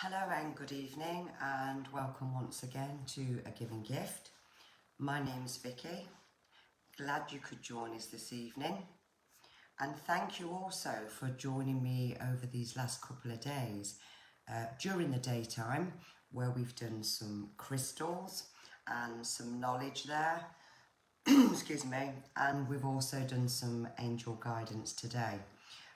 Hello and good evening and welcome once again to A Giving Gift. My name's Vicky. Glad you could join us this evening. And thank you also for joining me over these last couple of days during the daytime where we've done some crystals and some knowledge there. Excuse me. And we've also done some angel guidance today.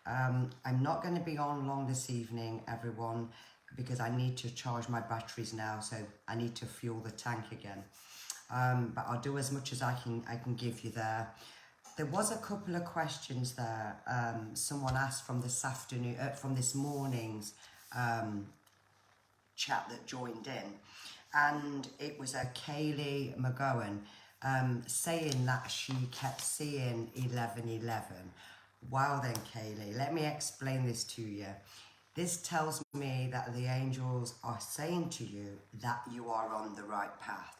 I'm not going to be on long this evening, everyone, because I need to charge my batteries now, so I need to fuel the tank again. But I'll do as much as I can give you there. There was a couple of questions there. Someone asked from this morning's chat that joined in, and it was a Kaylee McGowan saying that she kept seeing 1111. Wow then, Kaylee, let me explain this to you. This tells me that the angels are saying to you that you are on the right path.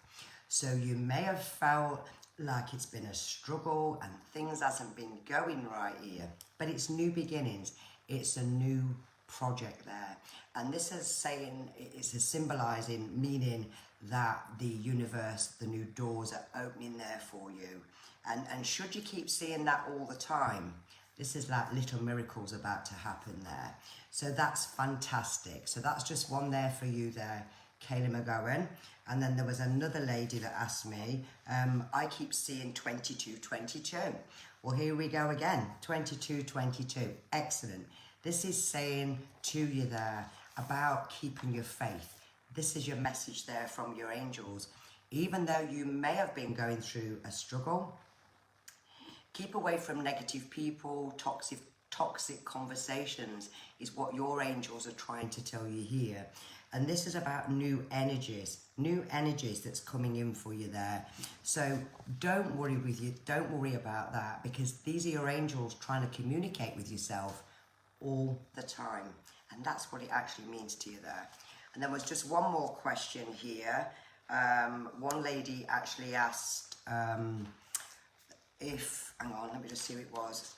So you may have felt like it's been a struggle and things hasn't been going right here, but it's new beginnings. It's a new project there. And this is saying, it's a symbolizing, meaning that the universe, the new doors are opening there for you. And should you keep seeing that all the time, this is like little miracles about to happen there. So that's fantastic. So that's just one there for you there, Kayla McGowan. And then there was another lady that asked me, I keep seeing 2222. Well, here we go again, 2222. Excellent. This is saying to you there about keeping your faith. This is your message there from your angels. Even though you may have been going through a struggle, keep away from negative people, toxic conversations is what your angels are trying to tell you here. And this is about new energies that's coming in for you there. So don't worry about that, because these are your angels trying to communicate with yourself all the time. And that's what it actually means to you there. And there was just one more question here. One lady actually asked, hang on, let me just see who it was.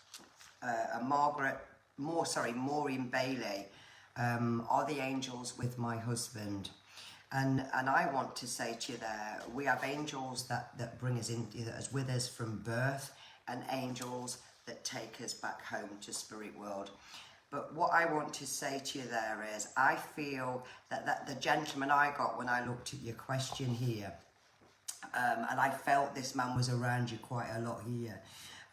Maureen Bailey. Are the angels with my husband? And I want to say to you there, we have angels that bring us in, that is with us from birth, and angels that take us back home to spirit world. But what I want to say to you there is, I feel that the gentleman I got when I looked at your question here, and I felt this man was around you quite a lot here.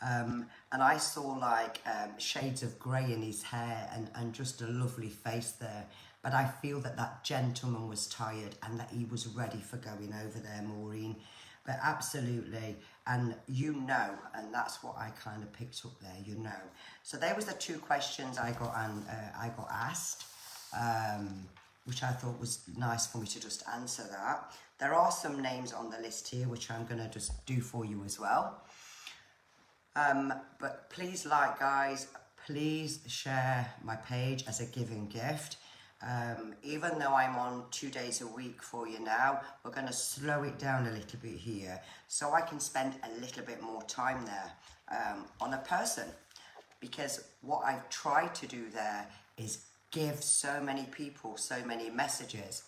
And I saw like shades of grey in his hair and just a lovely face there. But I feel that gentleman was tired and that he was ready for going over there, Maureen. But absolutely, and you know, and that's what I kind of picked up there, you know. So there was the two questions I got asked, which I thought was nice for me to just answer that. There are some names on the list here, which I'm going to just do for you as well. But please guys, please share my page as a giving gift. Even though I'm on 2 days a week for you now, we're going to slow it down a little bit here so I can spend a little bit more time there on a person. Because what I've tried to do there is give so many people so many messages.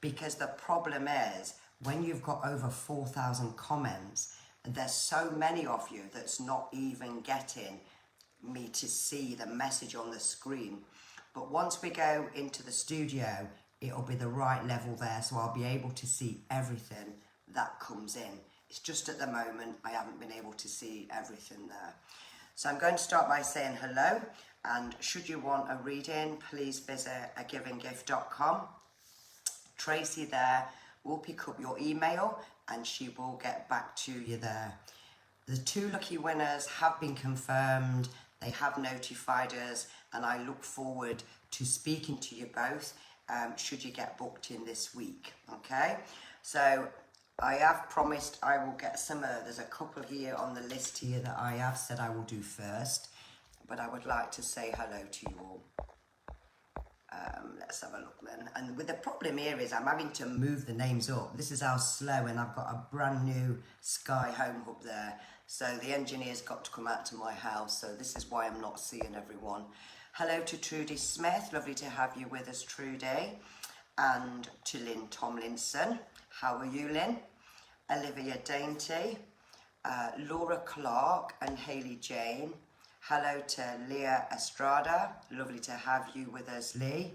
Because the problem is, when you've got over 4,000 comments, there's so many of you that's not even getting me to see the message on the screen. But once we go into the studio, it'll be the right level there, so I'll be able to see everything that comes in. It's just at the moment I haven't been able to see everything there. So I'm going to start by saying hello, and should you want a reading, please visit agivinggift.com. Tracy there will pick up your email and she will get back to you there. The two lucky winners have been confirmed. They have notified us, and I look forward to speaking to you both should you get booked in this week. Okay, so I have promised I will get some, there's a couple here on the list here that I have said I will do first, but I would like to say hello to you all. Let's have a look then. And with the problem here is I'm having to move the names up. This is how slow, and I've got a brand new Sky Home Hub there. So the engineer's got to come out to my house. So this is why I'm not seeing everyone. Hello to Trudy Smith. Lovely to have you with us, Trudy. and to Lynn Tomlinson. How are you, Lynn? Olivia Dainty, Laura Clark and Hayley Jane. Hello to Leah Estrada. Lovely to have you with us, Lee.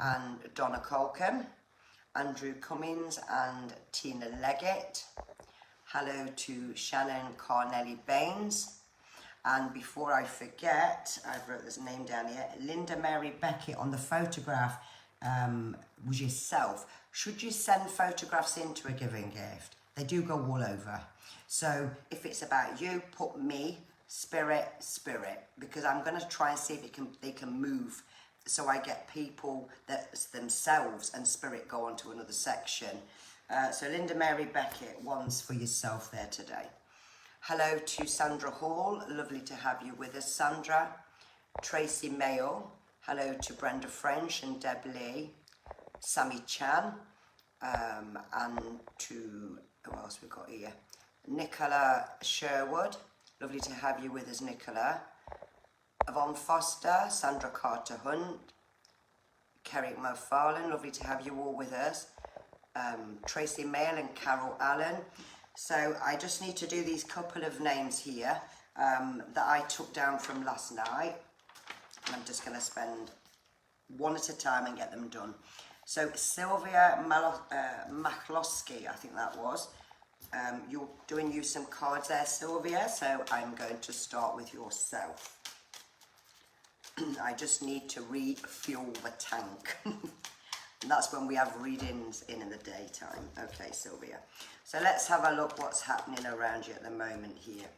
And Donna Colkin, Andrew Cummins and Tina Leggett. Hello to Shannon Carnelli Baines. And before I forget, I've wrote this name down here, Linda Mary Beckett on the photograph was yourself. Should you send photographs into a giving gift? They do go all over. So if it's about you, put me, spirit, because I'm going to try and see if they can move so I get people that themselves and spirit go on to another section. So Linda Mary Beckett, one's for yourself there today. Hello to Sandra Hall, lovely to have you with us, Sandra. Tracy Mayo, hello to Brenda French and Deb Lee. Sammy Chan, and to, who else we got here? Nicola Sherwood, lovely to have you with us, Nicola. Yvonne Foster, Sandra Carter Hunt, Kerrick McFarlane, lovely to have you all with us. Tracy Mail and Carol Allen. So I just need to do these couple of names here that I took down from last night. And I'm just going to spend one at a time and get them done. So Sylvia McCloskey, I think that was. You're doing you some cards there, Sylvia. So I'm going to start with yourself. I just need to refuel the tank. And that's when we have readings in the daytime. Okay, Sylvia. So let's have a look what's happening around you at the moment here.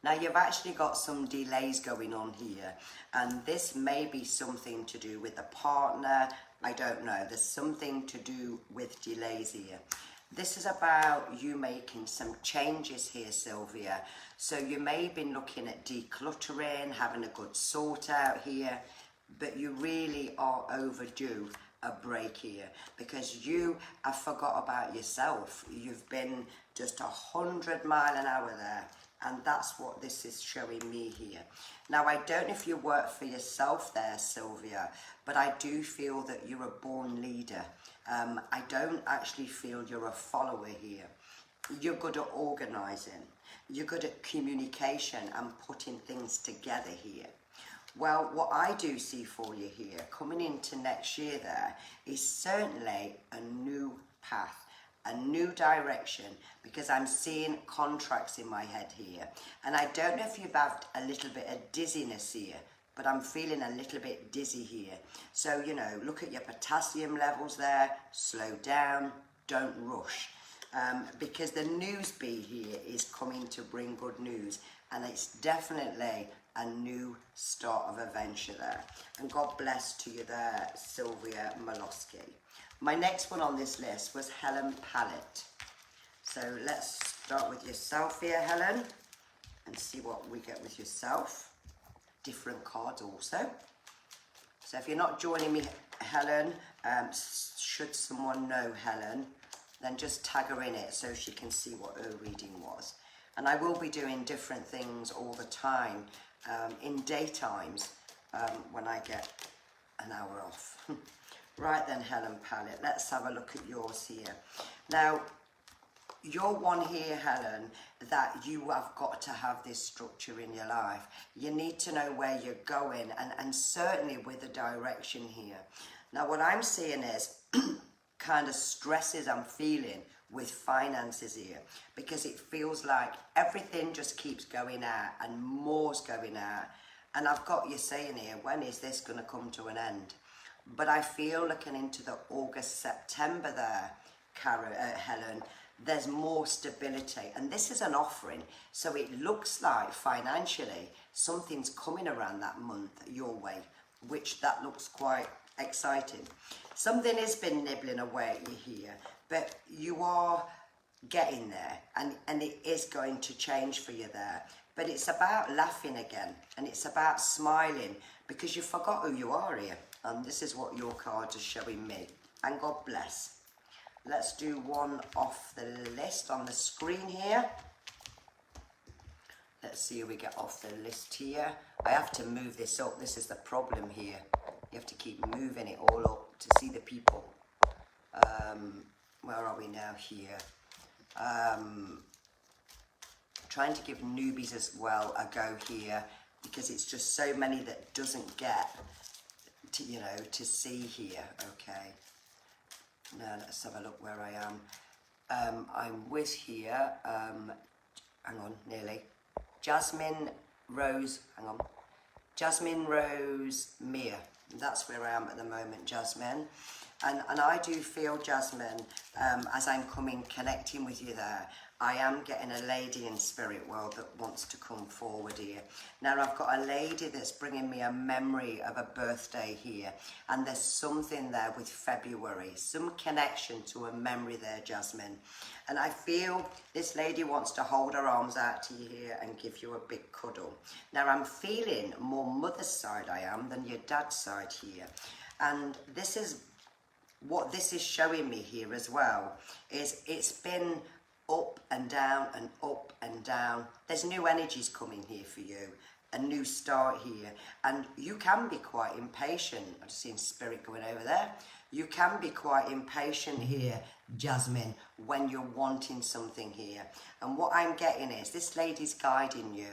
Now you've actually got some delays going on here, and this may be something to do with a partner. I don't know. There's something to do with delays here. This is about you making some changes here, Sylvia. So you may have been looking at decluttering, having a good sort out here, but you really are overdue a break here because you have forgot about yourself. You've been just 100 miles an hour there, and that's what this is showing me here. Now, I don't know if you work for yourself there, Sylvia, but I do feel that you're a born leader. I don't actually feel you're a follower here. You're good at organising. You're good at communication and putting things together here. Well, what I do see for you here, coming into next year there, is certainly a new path, a new direction, because I'm seeing contracts in my head here. And I don't know if you've had a little bit of dizziness here, but I'm feeling a little bit dizzy here. So, you know, look at your potassium levels there, slow down, don't rush. Because the news beat here is coming to bring good news, and it's definitely a new start of a venture there. And God bless to you there, Sylvia Molosky. My next one on this list was Helen Pallett. So let's start with yourself here, Helen, and see what we get with yourself. Different cards also. So if you're not joining me, Helen, should someone know Helen, then just tag her in it so she can see what her reading was. And I will be doing different things all the time in daytimes when I get an hour off. Right then, Helen Pallett, let's have a look at yours here. Now, you're one here, Helen, that you have got to have this structure in your life. You need to know where you're going, and certainly with the direction here. Now, what I'm seeing is kind of stresses I'm feeling with finances here, because it feels like everything just keeps going out and more's going out. And I've got you saying here, when is this going to come to an end? But I feel looking into the August, September there, Helen, there's more stability, and this is an offering, so it looks like financially something's coming around that month your way, which that looks quite exciting. Something has been nibbling away at you here, but you are getting there, and it is going to change for you there. But it's about laughing again, and it's about smiling, because you forgot who you are here, and this is what your cards are showing me. And God bless. Let's do one off the list on the screen here. Let's see who we get off the list here. I have to move this up. This is the problem here. You have to keep moving it all up to see the people. Where are we now here? Trying to give newbies as well a go here, because it's just so many that doesn't get to, you know, to see here. Okay, now let's have a look where I am. I'm with here, hang on, nearly, Jasmine Rose, hang on, Jasmine Rose Mia, that's where I am at the moment, Jasmine. And I do feel, Jasmine, as I'm connecting with you there, I am getting a lady in spirit world that wants to come forward here. Now I've got a lady that's bringing me a memory of a birthday here, and there's something there with February, some connection to a memory there, Jasmine. And I feel this lady wants to hold her arms out to you here and give you a big cuddle. Now I'm feeling more mother's side I am than your dad's side here. And this is what this is showing me here as well, is it's been up and down and up and down. There's new energies coming here for you, a new start here, and you can be quite impatient. I've seen spirit going over there. You can be quite impatient here, Jasmine, when you're wanting something here. And what I'm getting is this lady's guiding you.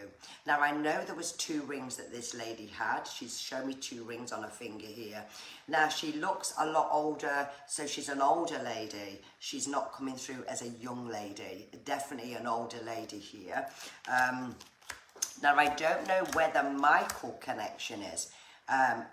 Now I know there was 2 rings that this lady had. She's shown me 2 rings on her finger here. Now she looks a lot older, so she's an older lady. She's not coming through as a young lady, definitely an older lady here. Now I don't know where the Michael connection is.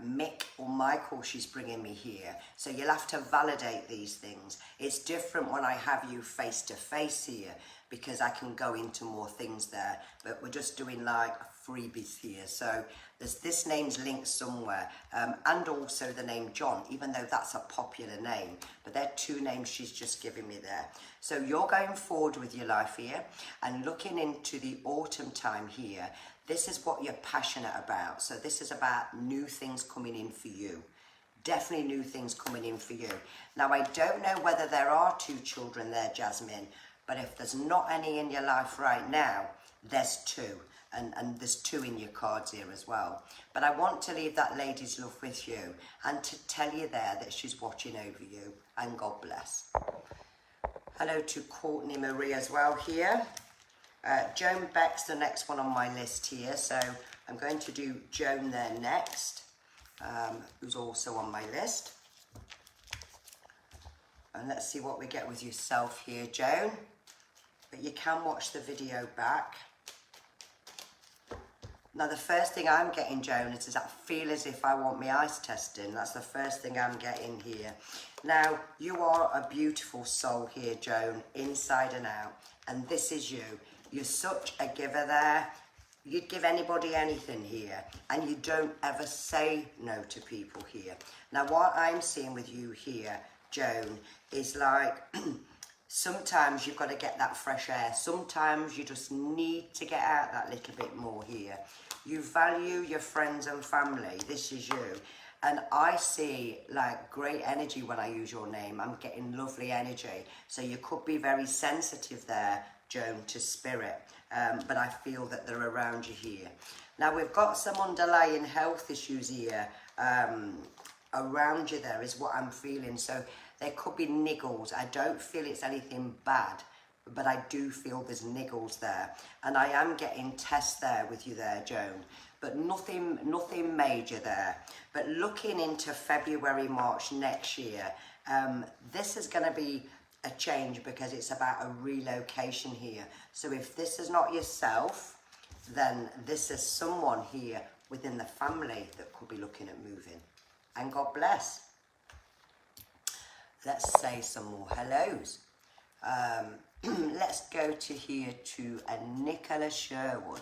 Mick or Michael she's bringing me here, so you'll have to validate these things. It's different when I have you face to face here, because I can go into more things there, but we're just doing like freebies here. So there's this name's linked somewhere, and also the name John, even though that's a popular name, but they're 2 names she's just giving me there. So you're going forward with your life here and looking into the autumn time here. This is what you're passionate about. So this is about new things coming in for you. Definitely new things coming in for you. Now, I don't know whether there are 2 children there, Jasmine, but if there's not any in your life right now, there's 2. And there's 2 in your cards here as well. But I want to leave that lady's love with you and to tell you there that she's watching over you, and God bless. Hello to Courtney Marie as well here. Joan Beck's the next one on my list here, so I'm going to do Joan there next, who's also on my list. And let's see what we get with yourself here, Joan. But you can watch the video back. Now the first thing I'm getting, Joan, is I feel as if I want my eyes testing. That's the first thing I'm getting here. Now, you are a beautiful soul here, Joan, inside and out. And this is you. You're such a giver there. You'd give anybody anything here. And you don't ever say no to people here. Now, what I'm seeing with you here, Joan, is like sometimes you've got to get that fresh air. Sometimes you just need to get out that little bit more here. You value your friends and family. This is you. And I see like great energy when I use your name. I'm getting lovely energy. So you could be very sensitive there, Joan, to spirit. But I feel that they're around you here. Now we've got some underlying health issues here around you there is what I'm feeling. So there could be niggles. I don't feel it's anything bad, but I do feel there's niggles there. And I am getting tests there with you there, Joan, but nothing major there. But looking into February, March next year, this is going to be a change because it's about a relocation here. So if this is not yourself, then this is someone here within the family that could be looking at moving. And God bless. Let's say some more hellos. Let's go to here to Nicola Sherwood.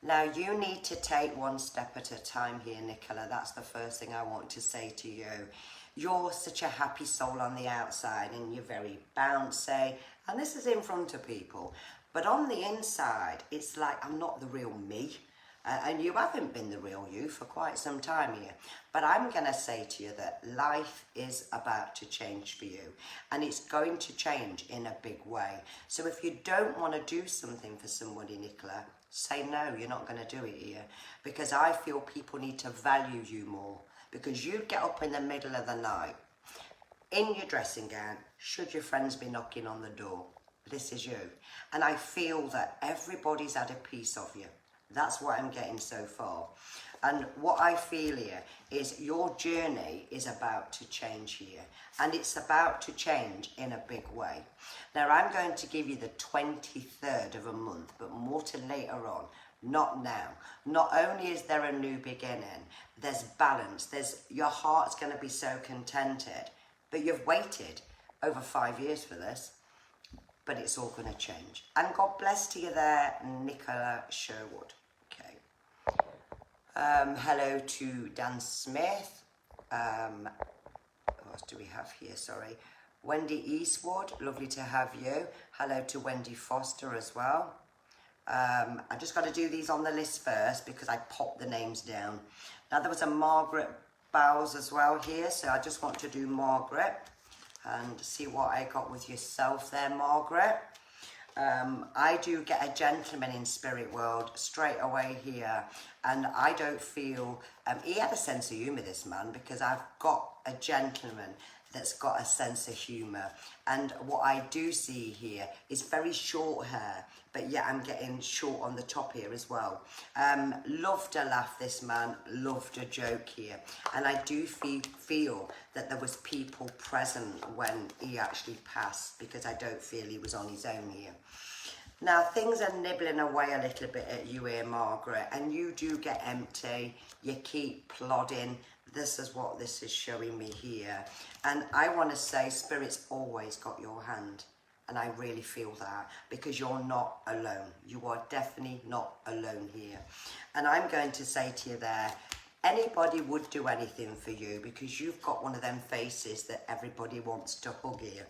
Now you need to take one step at a time here, Nicola. That's the first thing I want to say to you. You're such a happy soul on the outside and you're very bouncy. And this is in front of people. But on the inside, it's like I'm not the real me. And you haven't been the real you for quite some time here. But I'm going to say to you that life is about to change for you. And it's going to change in a big way. So if you don't want to do something for somebody, Nicola, say no, you're not going to do it here. Because I feel people need to value you more. Because you get up in the middle of the night in your dressing gown, should your friends be knocking on the door. This is you. And I feel that everybody's had a piece of you. That's what I'm getting so far. And what I feel here is your journey is about to change here. And it's about to change in a big way. Now, I'm going to give you the 23rd of a month, but more to later on. Not now. Not only is there a new beginning, there's balance. Your heart's going to be so contented. But you've waited over 5 years for this. But it's all going to change. And God bless to you there, Nicola Sherwood. Okay. Hello to Dan Smith. What else do we have here? Sorry. Wendy Eastwood, lovely to have you. Hello to Wendy Foster as well. I just got to do these on the list first because I popped the names down. Now there was a Margaret Bowles as well here, so I just want to do Margaret and see what I got with yourself there, Margaret. I do get a gentleman in spirit world straight away here, and I don't feel, he had a sense of humour, this man, because I've got a gentleman that's got a sense of humour. And what I do see here is very short hair, but yet I'm getting short on the top here as well. Loved a laugh, this man, loved a joke here. And I do feel that there was people present when he actually passed, because I don't feel he was on his own here. Now, things are nibbling away a little bit at you here, Margaret, and you do get empty. You keep plodding. This is what this is showing me here. And I want to say Spirit's always got your hand. And I really feel that, because you're not alone. You are definitely not alone here. And I'm going to say to you there, anybody would do anything for you, because you've got one of them faces that everybody wants to hug here.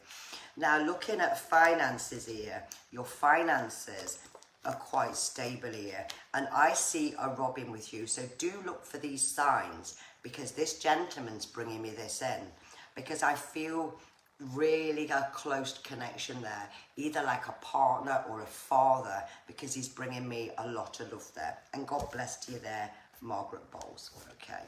Now, looking at finances here, your finances are quite stable here. And I see a robin with you. So do look for these signs, because this gentleman's bringing me this in. Because I feel really a close connection there, either like a partner or a father, because he's bringing me a lot of love there. And God bless to you there, Margaret Bowles. Okay,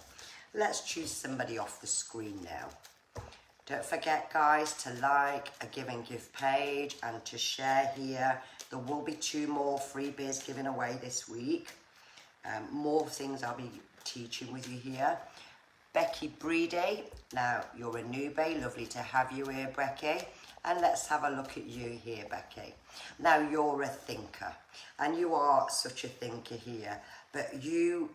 let's choose somebody off the screen now. Don't forget, guys, to like a Give and Give page and to share here. There will be 2 more freebies given away this week. More things I'll be teaching with you here. Becky Breedy, now you're a newbie, lovely to have you here, Becky. And let's have a look at you here, Becky. Now you're a thinker, and you are such a thinker here, but you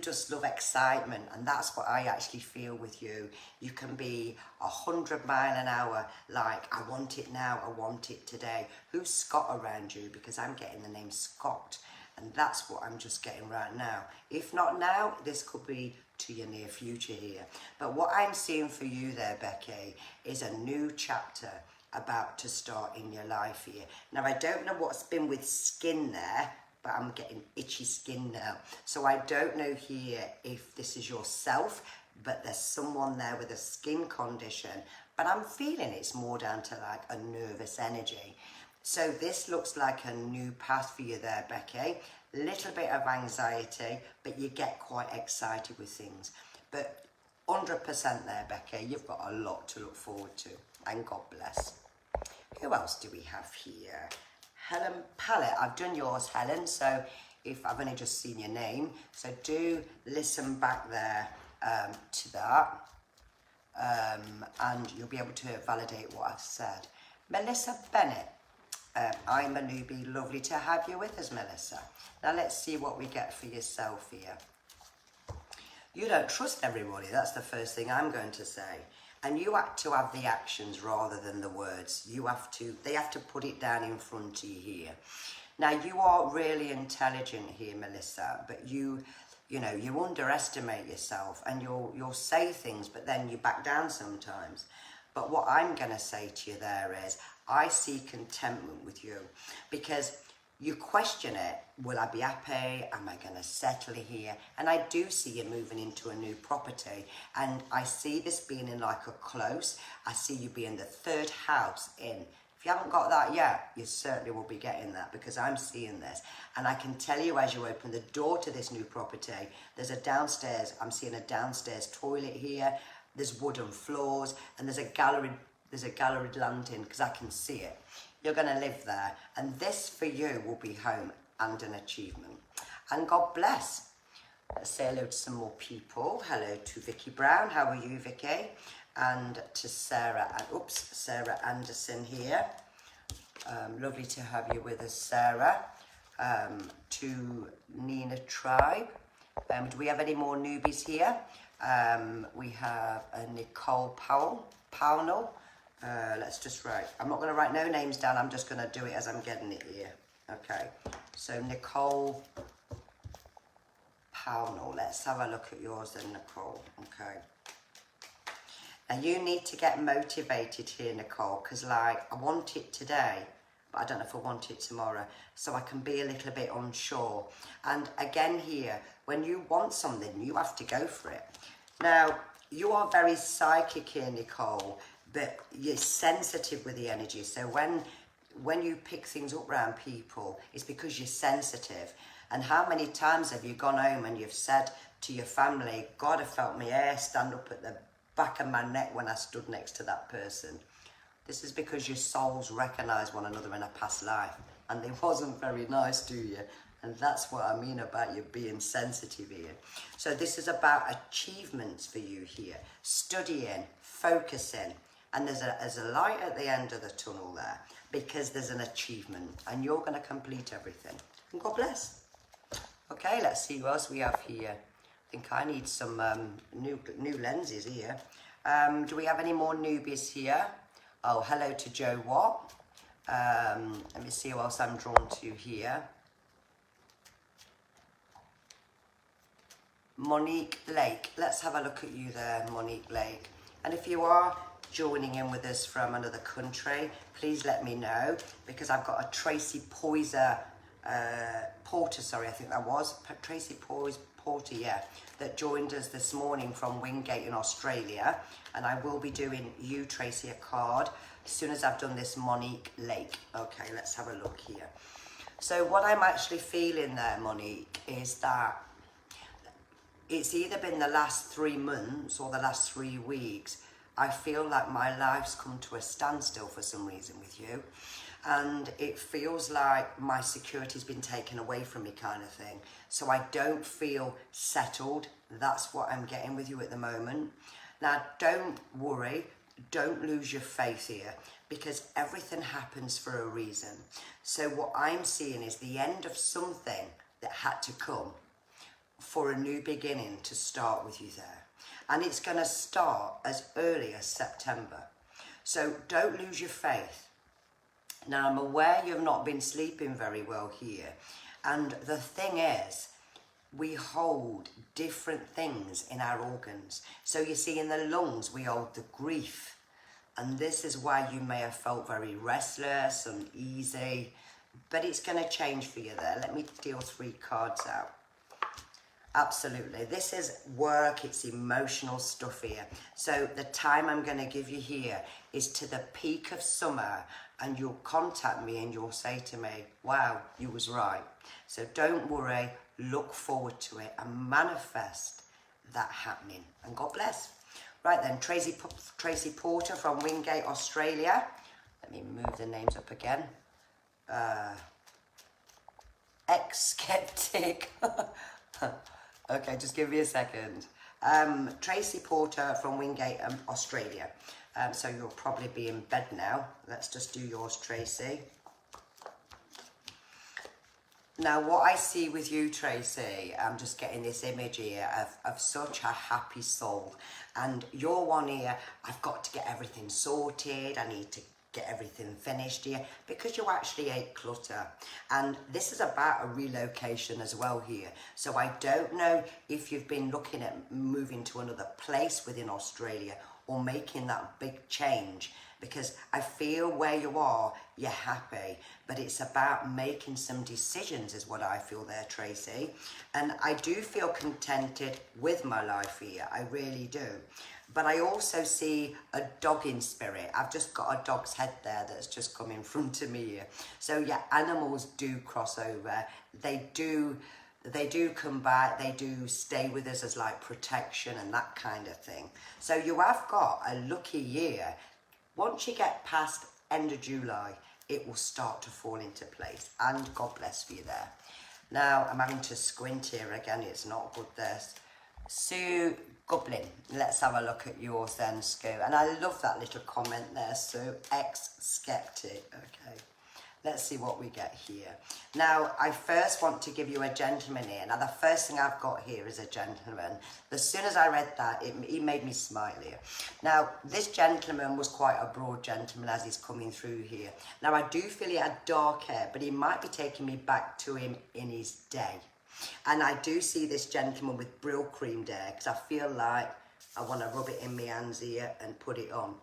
just love excitement, and that's what I actually feel with you. You can be 100 miles an hour, like, I want it now, I want it today. Who's Scott around you? Because I'm getting the name Scott, and that's what I'm just getting right now. If not now, this could be to your near future here. But what I'm seeing for you there, Becky, is a new chapter about to start in your life here. Now, I don't know what's been with skin there, but I'm getting itchy skin now. So I don't know here if this is yourself, but there's someone there with a skin condition. But I'm feeling it's more down to like a nervous energy. So this looks like a new path for you there, Becky. Little bit of anxiety, but you get quite excited with things. But 100% there, Becky, you've got a lot to look forward to. And God bless. Who else do we have here? Helen Pallet. I've done yours, Helen, so if I've only just seen your name. So do listen back there to that. And you'll be able to validate what I've said. Melissa Bennett. I'm a newbie. Lovely to have you with us, Melissa. Now let's see what we get for yourself here. You don't trust everybody. That's the first thing I'm going to say. And you have to have the actions rather than the words. They have to put it down in front of you here. Now, you are really intelligent here, Melissa, but you underestimate yourself, and you'll say things, but then you back down sometimes. But what I'm going to say to you there is, I see contentment with you, because you question it. Will I be happy? Am I going to settle here? And I do see you moving into a new property. And I see this being in like a close. I see you being the 3rd house in. If you haven't got that yet, you certainly will be getting that, because I'm seeing this. And I can tell you, as you open the door to this new property, there's a downstairs. I'm seeing a downstairs toilet here. there's wooden floors, and there's a galleried landing, because I can see it. You're going to live there, and this for you will be home and an achievement. And God bless. Let's say hello to some more people. Hello to Vicky Brown. How are you, Vicky? And to Sarah, Sarah Anderson here. Lovely to have you with us, Sarah. To Nina Tribe. Do we have any more newbies here? We have Nicole Pownell. Let's just write. I'm not going to write no names down. I'm just going to do it as I'm getting it here. Okay. So Nicole Pownell. Let's have a look at yours then, Nicole. Okay. Now you need to get motivated here, Nicole, because like I want it today, but I don't know if I want it tomorrow. So I can be a little bit unsure. And again here, when you want something, you have to go for it. Now, you are very psychic here, Nicole, but you're sensitive with the energy. So when you pick things up around people, it's because you're sensitive. And how many times have you gone home and you've said to your family, God, I felt my hair stand up at the back of my neck when I stood next to that person. This is because your souls recognise one another in a past life, and it wasn't very nice to you. And that's what I mean about you being sensitive here. So this is about achievements for you here. Studying, focusing, and there's a light at the end of the tunnel there, because there's an achievement, and you're going to complete everything. And God bless. Okay, let's see what else we have here. I think I need some new lenses here. Do we have any more newbies here? Oh, hello to Joe Watt. Let me see who else I'm drawn to here. Monique Lake. Let's have a look at you there, Monique Lake. And if you are joining in with us from another country, please let me know, because I've got a Tracy Porter, I think that was, Tracy Porter, yeah, that joined us this morning from Wingate in Australia, and I will be doing you, Tracy, a card as soon as I've done this Monique Lake. Okay, let's have a look here. So what I'm actually feeling there, Monique, is that it's either been the last 3 months or the last 3 weeks. I feel like my life's come to a standstill for some reason with you. And it feels like my security's been taken away from me, kind of thing. So I don't feel settled. That's what I'm getting with you at the moment. Now, don't worry. Don't lose your faith here, because everything happens for a reason. So what I'm seeing is the end of something that had to come for a new beginning to start with you there. And it's going to start as early as September. So don't lose your faith. Now, I'm aware you've not been sleeping very well here. And the thing is, we hold different things in our organs. So you see, in the lungs, we hold the grief. And this is why you may have felt very restless, uneasy. But it's going to change for you there. Let me deal 3 cards out. Absolutely. This is work, it's emotional stuff here. So the time I'm going to give you here is to the peak of summer, and you'll contact me and you'll say to me, wow, you was right. So don't worry, look forward to it and manifest that happening. And God bless. Right then, Tracy Porter from Wingate, Australia. Let me move the names up again. Ex-skeptic. Okay, just give me a second. Tracy Porter from Wingate, Australia. So you'll probably be in bed now. Let's just do yours, Tracy. Now, what I see with you, Tracy, I'm just getting this image here of such a happy soul. And you're one here, I've got to get everything sorted. I need to get everything finished here, because you actually hate clutter. And this is about a relocation as well here. So I don't know if you've been looking at moving to another place within Australia or making that big change, because I feel where you are, you're happy, but it's about making some decisions is what I feel there, Tracy. And I do feel contented with my life here, I really do. But I also see a dog in spirit. I've just got a dog's head there that's just come in front of me here. So yeah, animals do cross over. They do they do come back, they do stay with us as like protection and that kind of thing. So you have got a lucky year. Once you get past end of July, it will start to fall into place, and God bless for you there. Now I'm having to squint here again, it's not good this. Sue Gublin, let's have a look at yours then, Sue. And I love that little comment there, Sue, ex-skeptic, okay. Let's see what we get here. Now, I first want to give you a gentleman here. Now, the first thing I've got here is a gentleman. As soon as I read that, he made me smile here. Now, this gentleman was quite a broad gentleman as he's coming through here. Now, I do feel he had dark hair, but he might be taking me back to him in his day. And I do see this gentleman with Brill creamed hair, because I feel like I want to rub it in my hands here and put it on.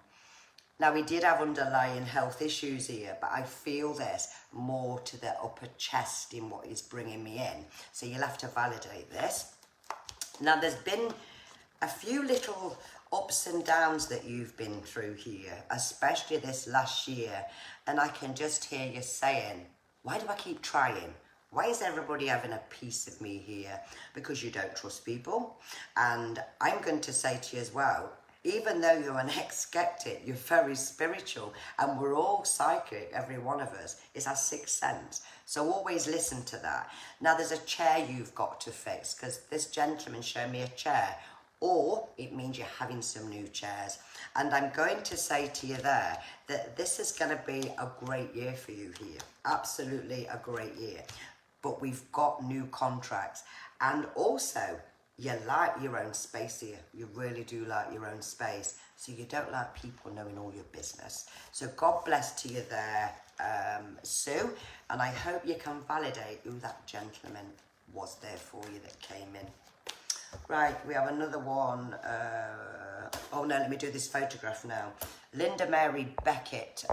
Now, he did have underlying health issues here, but I feel there's more to the upper chest in what he's bringing me in. So you'll have to validate this. Now, there's been a few little ups and downs that you've been through here, especially this last year. And I can just hear you saying, why do I keep trying? Why is everybody having a piece of me here? Because you don't trust people. And I'm going to say to you as well, even though you're an ex-skeptic, you're very spiritual, and we're all psychic, every one of us. It's our sixth sense. So always listen to that. Now, there's a chair you've got to fix, because this gentleman showed me a chair, or it means you're having some new chairs. And I'm going to say to you there that this is going to be a great year for you here. Absolutely a great year. But we've got new contracts, and also, you like your own space here. You really do like your own space. So you don't like people knowing all your business. So God bless to you there, Sue. And I hope you can validate who that gentleman was there for you that came in. Right, we have another one. Oh no, let me do this photograph now. Linda Mary Beckett,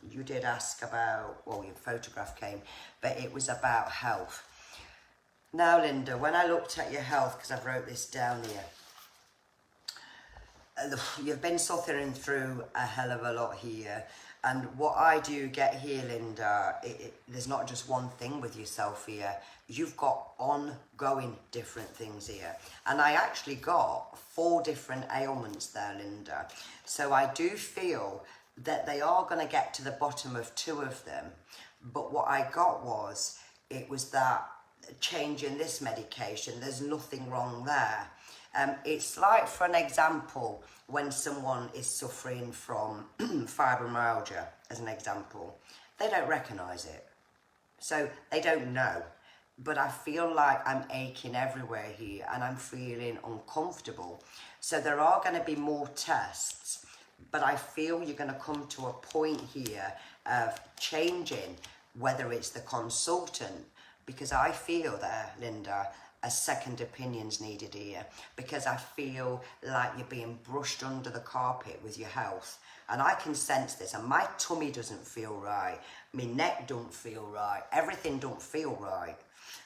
you did ask about, well, your photograph came, but it was about health. Now, Linda, when I looked at your health, because I've wrote this down here, you've been suffering through a hell of a lot here. And what I do get here, Linda, there's not just one thing with yourself here. You've got ongoing different things here. And I actually got 4 different ailments there, Linda. So I do feel that they are going to get to the bottom of 2 of them. But what I got was, it was that changing this medication, there's nothing wrong there. It's like, for an example, when someone is suffering from fibromyalgia, as an example, they don't recognise it. So they don't know. But I feel like I'm aching everywhere here and I'm feeling uncomfortable. So there are going to be more tests, but I feel you're going to come to a point here of changing, whether it's the consultant, because I feel there, Linda, a second opinion's needed here, because I feel like you're being brushed under the carpet with your health. And I can sense this, and my tummy doesn't feel right, my neck don't feel right, everything don't feel right,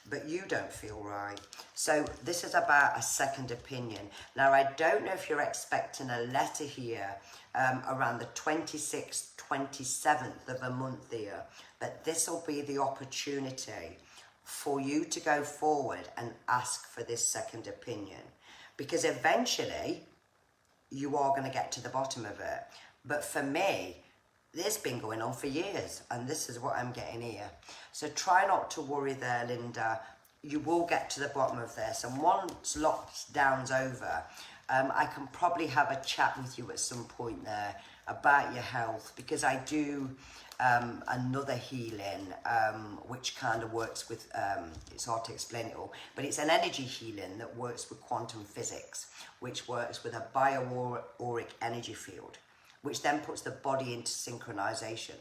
but you don't feel right. So this is about a second opinion. Now, I don't know if you're expecting a letter here around the 26th, 27th of a month here, but this will be the opportunity for you to go forward and ask for this second opinion, because eventually you are going to get to the bottom of it. But for me, this has been going on for years, and this is what I'm getting here. So try not to worry there, Linda. You will get to the bottom of this, and once lockdown's over, I can probably have a chat with you at some point there about your health, because I do another healing which kind of works with, it's hard to explain it all, but it's an energy healing that works with quantum physics, which works with a bioauric energy field, which then puts the body into synchronization,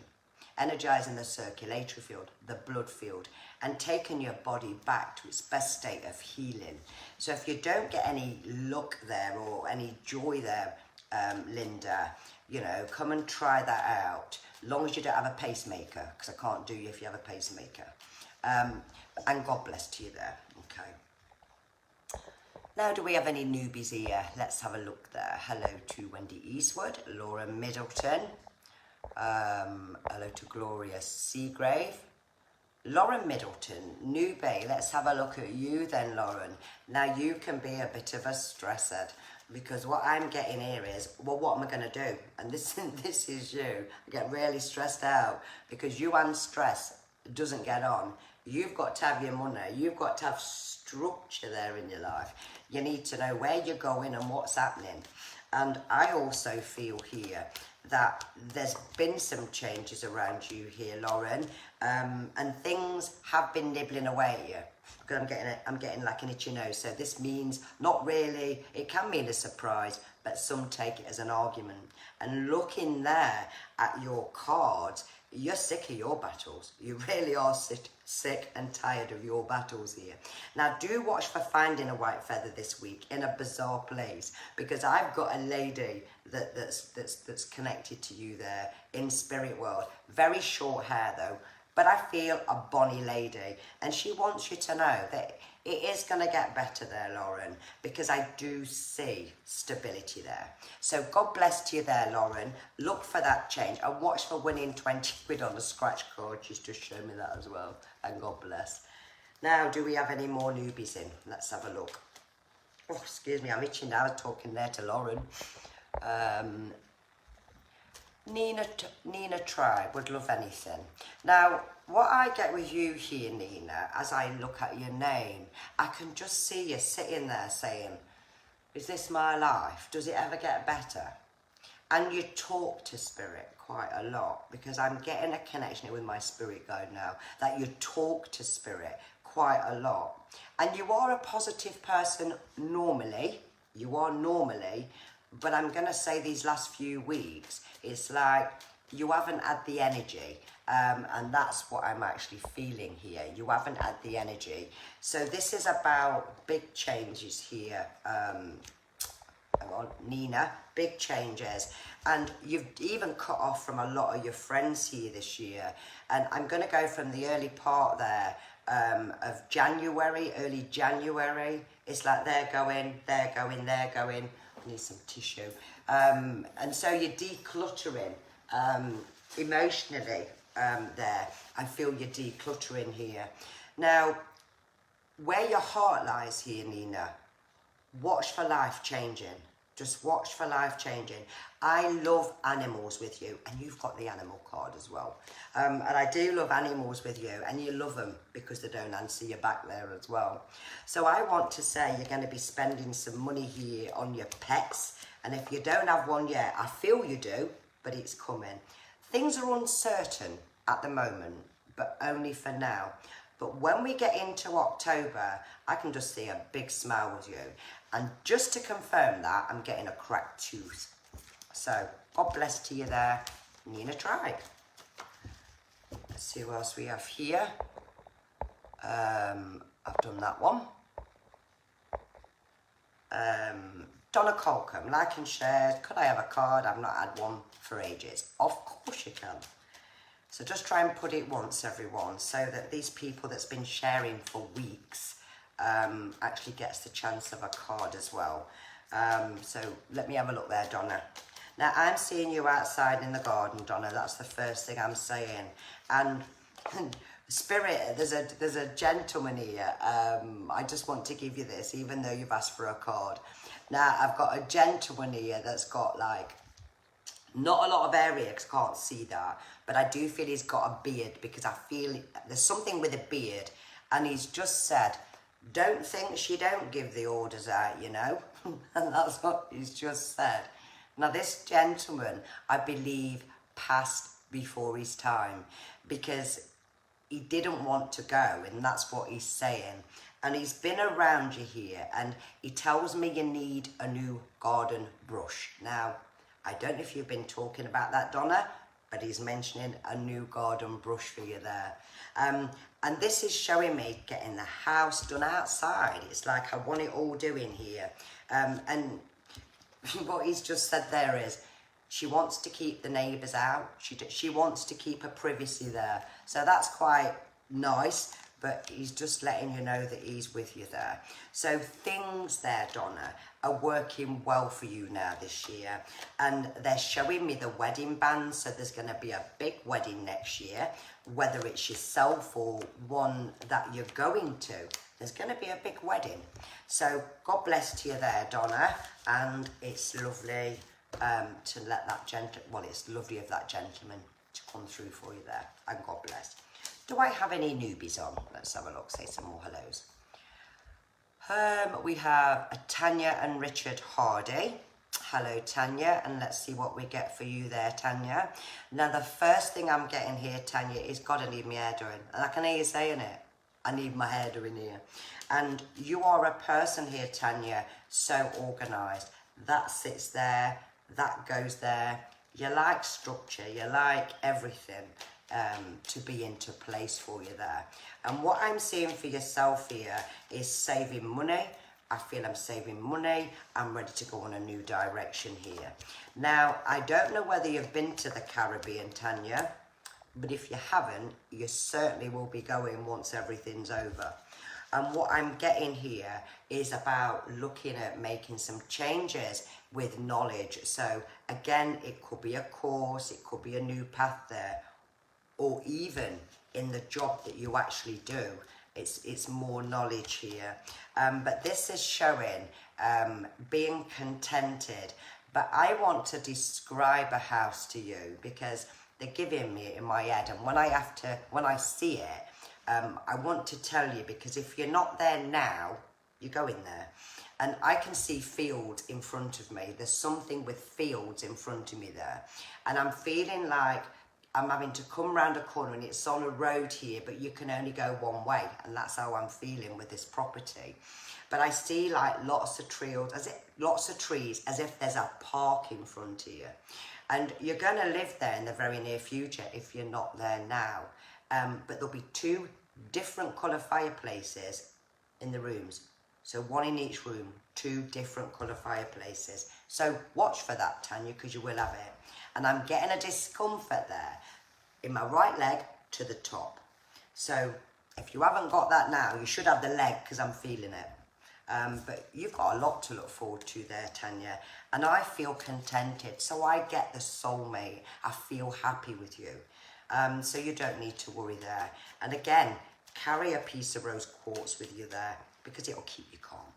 energizing the circulatory field, the blood field, and taking your body back to its best state of healing. So if you don't get any luck there or any joy there, Linda, you know, come and try that out, long as you don't have a pacemaker, because I can't do you if you have a pacemaker. And God bless to you there, okay. Now, do we have any newbies here? Let's have a look there. Hello to Wendy Eastwood, Laura Middleton. Hello to Gloria Seagrave. Lauren Middleton, newbie, let's have a look at you then, Lauren. Now you can be a bit of a stressor, because what I'm getting here is, well, what am I going to do? And this is you. I get really stressed out because you and stress doesn't get on. You've got to have your money. You've got to have structure there in your life. You need to know where you're going and what's happening. And I also feel here that there's been some changes around you here, Lauren, and things have been nibbling away at you. Because I'm getting like an itchy nose. So this means not really. It can mean a surprise, but some take it as an argument. And looking there at your cards, you're sick of your battles. You really are sick and tired of your battles here. Now, do watch for Finding a White Feather this week in a bizarre place, because I've got a lady that's connected to you there in spirit world. Very short hair though, but I feel a bonny lady, and she wants you to know that it is going to get better there, Lauren, because I do see stability there. So God bless to you there, Lauren. Look for that change and watch for winning 20 quid on a scratch card. She's just shown me that as well, and God bless. Now, do we have any more newbies in? Let's have a look. Oh, excuse me, I'm itching now talking there to Lauren. Nina Tribe would love anything. Now, what I get with you here, Nina, as I look at your name, I can just see you sitting there saying, is this my life? Does it ever get better? And you talk to spirit quite a lot, because I'm getting a connection with my spirit guide now, that you talk to spirit quite a lot. And you are a positive person normally. You are normally. But I'm going to say these last few weeks, it's like you haven't had the energy. And that's what I'm actually feeling here. You haven't had the energy. So this is about big changes here. Hang on, Nina, big changes. And you've even cut off from a lot of your friends here this year. And I'm going to go from the early part there of January, early January. It's like they're going. Need some tissue, and so you're decluttering emotionally there. I feel you're decluttering here. Now, where your heart lies here, Nina, watch for life changing. Just watch for life changing. I love animals with you, and you've got the animal card as well. And I do love animals with you, and you love them because they don't answer you back there as well. So I want to say you're going to be spending some money here on your pets. And if you don't have one yet, I feel you do, but it's coming. Things are uncertain at the moment, but only for now. But when we get into October, I can just see a big smile with you. And just to confirm that, I'm getting a cracked tooth. So, God bless to you there, Nina Tribe. Let's see what else we have here. I've done that one. Donna Colcom, like and share. Could I have a card? I've not had one for ages. Of course you can. So just try and put it once, everyone, so that these people that's been sharing for weeks actually gets the chance of a card as well. So let me have a look there, Donna. Now, I'm seeing you outside in the garden, Donna. That's the first thing I'm saying. And Spirit, there's a gentleman here. I just want to give you this, even though you've asked for a card. Now, I've got a gentleman here that's got, like, not a lot of area, because I can't see that. But I do feel he's got a beard, because I feel there's something with a beard. And he's just said, don't think she don't give the orders out, you know. And that's what he's just said. Now, this gentleman, I believe, passed before his time, because he didn't want to go, and that's what he's saying. And he's been around you here, and he tells me you need a new garden brush. Now, I don't know if you've been talking about that, Donna, but he's mentioning a new garden brush for you there. And this is showing me getting the house done outside. It's like I want it all doing here. And what he's just said there is, she wants to keep the neighbours out. She wants to keep her privacy there. So that's quite nice. but he's just letting you know that he's with you there. So things there, Donna, are working well for you now this year, and they're showing me the wedding band. So there's going to be a big wedding next year, whether it's yourself or one that you're going to. There's going to be a big wedding. So God bless to you there, Donna, and it's lovely to let that it's lovely of that gentleman to come through for you there, and God bless. Do I have any newbies on? Let's have a look, say some more hellos. We have Tanya and Richard Hardy. Hello, Tanya, and let's see what we get for you there, Tanya. Now, the first thing I'm getting here, Tanya, is God, I need my hair doing. And I can hear you saying it. I need my hair doing here. And you are a person here, Tanya, so organised. That sits there, that goes there. You like structure, you like everything to be into place for you there. And what I'm seeing for yourself here is saving money. I feel I'm saving money. I'm ready to go on a new direction here. Now, I don't know whether you've been to the Caribbean, Tanya, but if you haven't, you certainly will be going once everything's over. And what I'm getting here is about looking at making some changes with knowledge. So again, it could be a course, it could be a new path there, or even in the job that you actually do. It's more knowledge here. But this is showing being contented. But I want to describe a house to you because they're giving me it in my head. And when I see it, I want to tell you, because if you're not there now, you go in there. And I can see fields in front of me. There's something with fields in front of me there. And I'm feeling like I'm having to come round a corner, and it's on a road here, but you can only go one way. And that's how I'm feeling with this property. But I see like lots of trees, as if there's a park in front of you. And you're going to live there in the very near future if you're not there now. But there'll be 2 different colour fireplaces in the rooms. So 1 in each room, 2 different colour fireplaces. So watch for that, Tanya, because you will have it. And I'm getting a discomfort there in my right leg to the top. So if you haven't got that now, you should have the leg, because I'm feeling it. But you've got a lot to look forward to there, Tanya. And I feel contented. So I get the soulmate. I feel happy with you. So you don't need to worry there. And again, carry a piece of rose quartz with you there, because it'll keep you calm.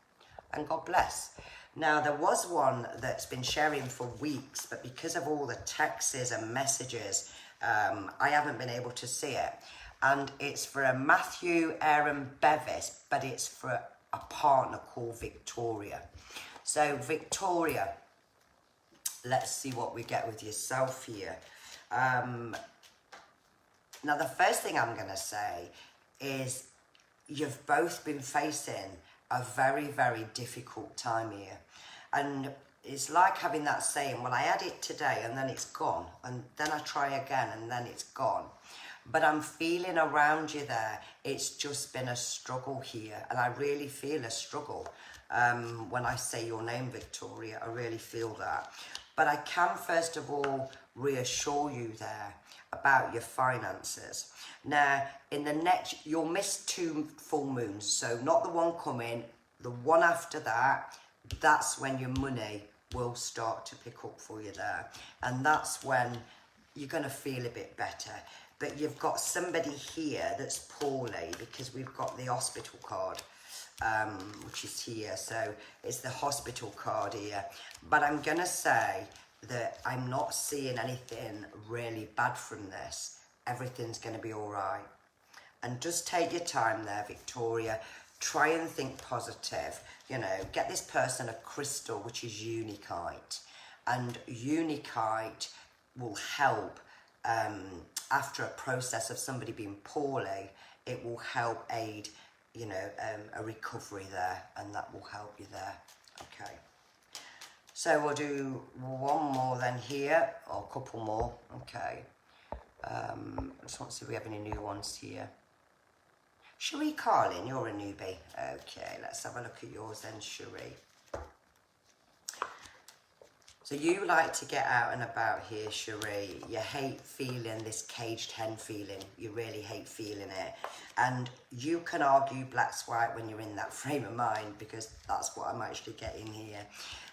And God bless. Now, there was one that's been sharing for weeks, but because of all the texts and messages, I haven't been able to see it. And it's for a Matthew Aaron Bevis, but it's for a partner called Victoria. So Victoria, let's see what we get with yourself here. Now, the first thing I'm going to say is you've both been facing a very, very difficult time here. And it's like having that saying, well, I had it today and then it's gone. And then I try again and then it's gone. But I'm feeling around you there, it's just been a struggle here. And I really feel a struggle. When I say your name, Victoria, I really feel that. But I can, first of all, reassure you there about your finances. Now, in the next, you'll miss 2 full moons. So not the one coming, the one after that, that's when your money will start to pick up for you there. And that's when you're going to feel a bit better. But you've got somebody here that's poorly, because we've got the hospital card, which is here. So it's the hospital card here. But I'm going to say that I'm not seeing anything really bad from this. Everything's going to be all right. And just take your time there, Victoria. Try and think positive. You know, get this person a crystal, which is Unikite. And Unikite will help after a process of somebody being poorly. It will help aid, you know, a recovery there. And that will help you there. Okay. So we'll do one more then here, or a couple more. Okay. I just want to see if we have any new ones here. Cherie Carlin, you're a newbie. Okay, let's have a look at yours then, Cherie. So you like to get out and about here, Cherie. You hate feeling this caged hen feeling. You really hate feeling it. And you can argue black's white when you're in that frame of mind, because that's what I'm actually getting here.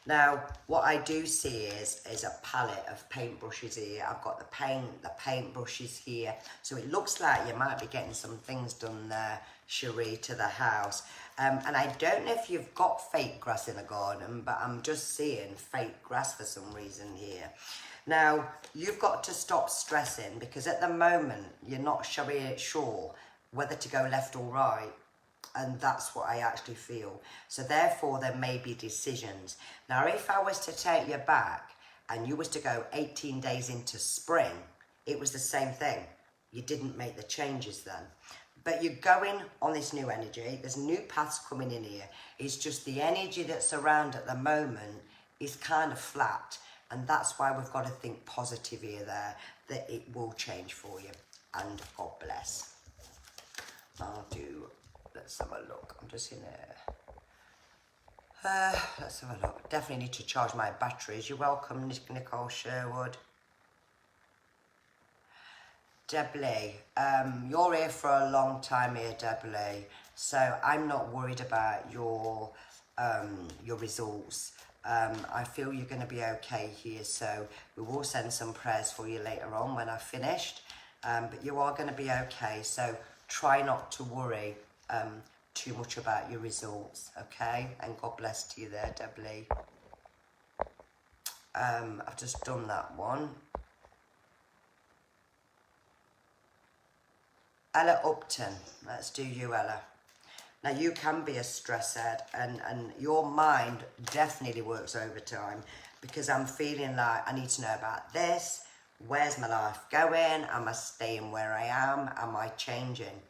Now, what I do see is a palette of paintbrushes here. I've got the paintbrushes here. So it looks like you might be getting some things done there, Cherie, to the house. And I don't know if you've got fake grass in the garden, but I'm just seeing fake grass for some reason here. Now, you've got to stop stressing, because at the moment, you're not sure whether to go left or right. And that's what I actually feel. So therefore, there may be decisions. Now, if I was to take you back and you was to go 18 days into spring, it was the same thing. You didn't make the changes then. But you're going on this new energy. There's new paths coming in here. It's just the energy that's around at the moment is kind of flat. And that's why we've got to think positive here there, that it will change for you. And God bless. Let's have a look. I'm just in there. Let's have a look. Definitely need to charge my batteries. You're welcome, Nicole Sherwood. Deb Lee, you're here for a long time here, Deb Lee. So I'm not worried about your results. I feel you're going to be okay here. So we will send some prayers for you later on when I've finished. But you are going to be okay. So try not to worry too much about your results, okay? And God bless to you there, Deb Lee. I've just done that one. Ella Upton, let's do you, Ella. Now, you can be a stresshead, and your mind definitely works overtime, because I'm feeling like I need to know about this. Where's my life going? Am I staying where I am? Am I changing?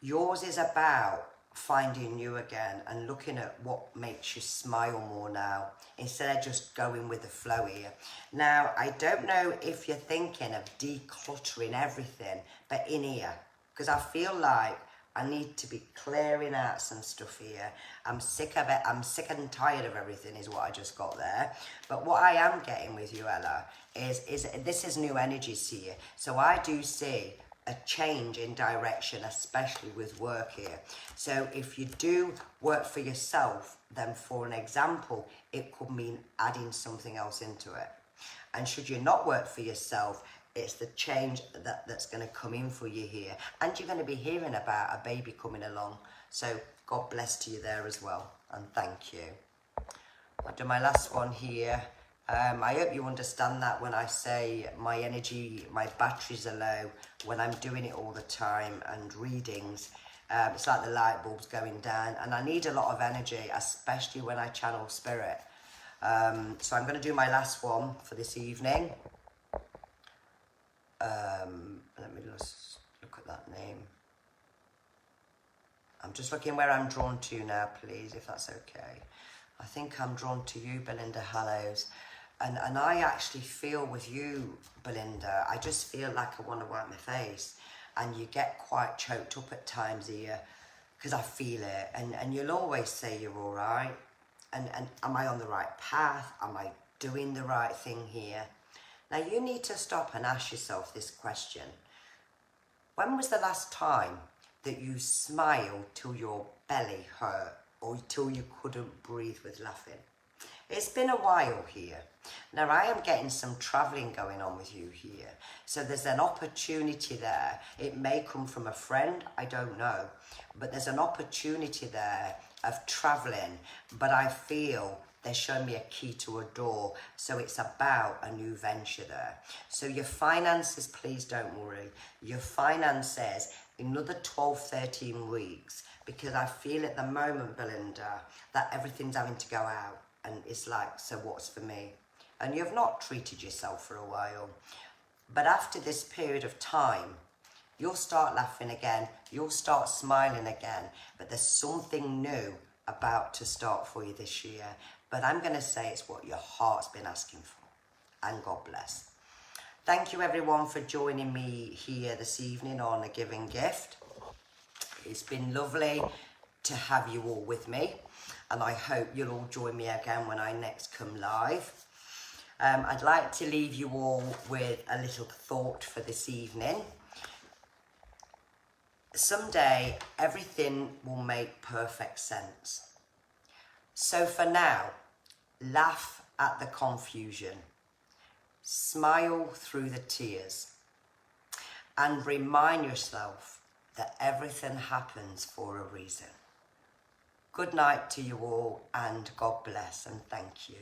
Yours is about finding you again and looking at what makes you smile more now, instead of just going with the flow here. Now, I don't know if you're thinking of decluttering everything, but in here, because I feel like I need to be clearing out some stuff here. I'm sick of it. I'm sick and tired of everything is what I just got there. But what I am getting with you, Ella, is this is new energies here. So I do see a change in direction, especially with work here. So if you do work for yourself, then for an example, it could mean adding something else into it. And should you not work for yourself, it's the change that's going to come in for you here. And you're going to be hearing about a baby coming along. So God bless to you there as well. And thank you. I'll do my last one here. I hope you understand that when I say my energy, my batteries are low, when I'm doing it all the time and readings, it's like the light bulb's going down, and I need a lot of energy, especially when I channel spirit. So I'm going to do my last one for this evening. Let me just look at that name. I'm just looking where I'm drawn to now, please, if that's okay. I think I'm drawn to you, Belinda Hallows. And I actually feel with you, Belinda, I just feel like I want to wipe my face. And you get quite choked up at times here, because I feel it. And you'll always say you're all right. And am I on the right path? Am I doing the right thing here? Now, you need to stop and ask yourself this question. When was the last time that you smiled till your belly hurt, or till you couldn't breathe with laughing? It's been a while here. Now, I am getting some travelling going on with you here. So there's an opportunity there. It may come from a friend, I don't know. But there's an opportunity there of travelling. But I feel they're showing me a key to a door. So it's about a new venture there. So your finances, please don't worry. Your finances, another 12, 13 weeks. Because I feel at the moment, Belinda, that everything's having to go out. And it's like, so what's for me? And you've not treated yourself for a while. But after this period of time, you'll start laughing again. You'll start smiling again. But there's something new about to start for you this year. But I'm going to say it's what your heart's been asking for. And God bless. Thank you, everyone, for joining me here this evening on A Giving Gift. It's been lovely to have you all with me. And I hope you'll all join me again when I next come live. I'd like to leave you all with a little thought for this evening. Someday, everything will make perfect sense. So for now, laugh at the confusion, smile through the tears, and remind yourself that everything happens for a reason. Good night to you all, and God bless, and thank you.